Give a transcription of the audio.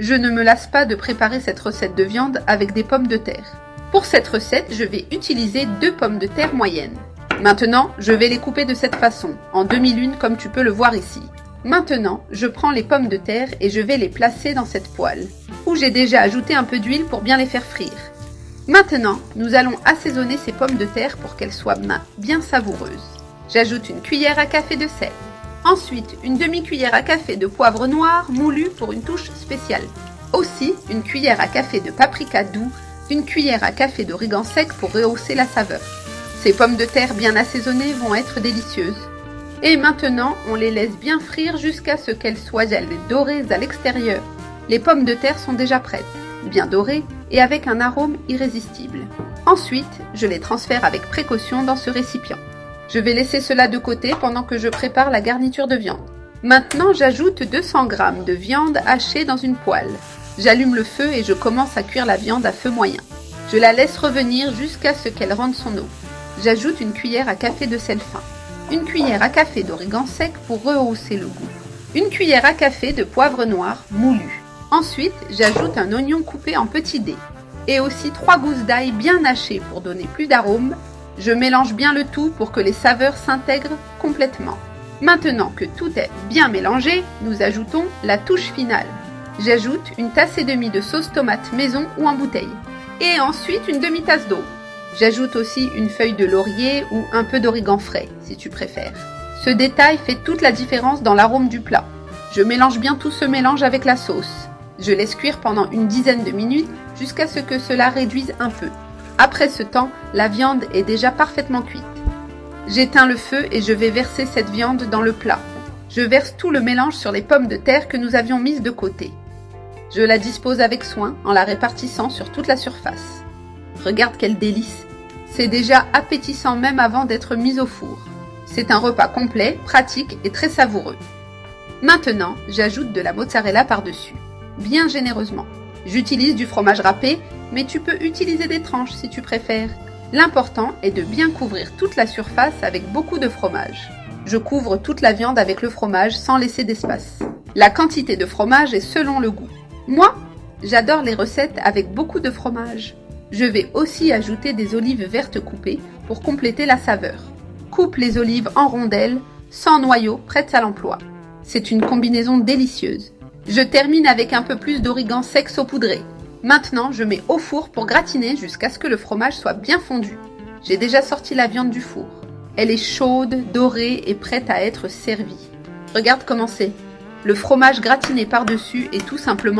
Je ne me lasse pas de préparer cette recette de viande avec des pommes de terre. Pour cette recette, je vais utiliser 2 pommes de terre moyennes. Maintenant, je vais les couper de cette façon, en demi-lune comme tu peux le voir ici. Maintenant, je prends les pommes de terre et je vais les placer dans cette poêle, où j'ai déjà ajouté un peu d'huile pour bien les faire frire. Maintenant, nous allons assaisonner ces pommes de terre pour qu'elles soient bien savoureuses. J'ajoute une cuillère à café de sel. Ensuite, une demi-cuillère à café de poivre noir moulu pour une touche spéciale. Aussi, une cuillère à café de paprika doux, une cuillère à café d'origan sec pour rehausser la saveur. Ces pommes de terre bien assaisonnées vont être délicieuses. Et maintenant, on les laisse bien frire jusqu'à ce qu'elles soient dorées à l'extérieur. Les pommes de terre sont déjà prêtes, bien dorées et avec un arôme irrésistible. Ensuite, je les transfère avec précaution dans ce récipient. Je vais laisser cela de côté pendant que je prépare la garniture de viande. Maintenant, j'ajoute 200 g de viande hachée dans une poêle. J'allume le feu et je commence à cuire la viande à feu moyen. Je la laisse revenir jusqu'à ce qu'elle rende son eau. J'ajoute une cuillère à café de sel fin, une cuillère à café d'origan sec pour rehausser le goût, une cuillère à café de poivre noir moulu. Ensuite, j'ajoute un oignon coupé en petits dés et aussi 3 gousses d'ail bien hachées pour donner plus d'arôme. Je mélange bien le tout pour que les saveurs s'intègrent complètement. Maintenant que tout est bien mélangé, nous ajoutons la touche finale. J'ajoute une tasse et demie de sauce tomate maison ou en bouteille. Et ensuite une demi-tasse d'eau. J'ajoute aussi une feuille de laurier ou un peu d'origan frais, si tu préfères. Ce détail fait toute la différence dans l'arôme du plat. Je mélange bien tout ce mélange avec la sauce. Je laisse cuire pendant une dizaine de minutes jusqu'à ce que cela réduise un peu. Après ce temps, la viande est déjà parfaitement cuite. J'éteins le feu et je vais verser cette viande dans le plat. Je verse tout le mélange sur les pommes de terre que nous avions mises de côté. Je la dispose avec soin en la répartissant sur toute la surface. Regarde quel délice! C'est déjà appétissant même avant d'être mis au four. C'est un repas complet, pratique et très savoureux. Maintenant, j'ajoute de la mozzarella par-dessus, bien généreusement. J'utilise du fromage râpé, mais tu peux utiliser des tranches si tu préfères. L'important est de bien couvrir toute la surface avec beaucoup de fromage. Je couvre toute la viande avec le fromage sans laisser d'espace. La quantité de fromage est selon le goût. Moi, j'adore les recettes avec beaucoup de fromage. Je vais aussi ajouter des olives vertes coupées pour compléter la saveur. Coupe les olives en rondelles, sans noyau, prêtes à l'emploi. C'est une combinaison délicieuse. Je termine avec un peu plus d'origan sec saupoudré. Maintenant, je mets au four pour gratiner jusqu'à ce que le fromage soit bien fondu. J'ai déjà sorti la viande du four. Elle est chaude, dorée et prête à être servie. Regarde comment c'est. Le fromage gratiné par-dessus est tout simplement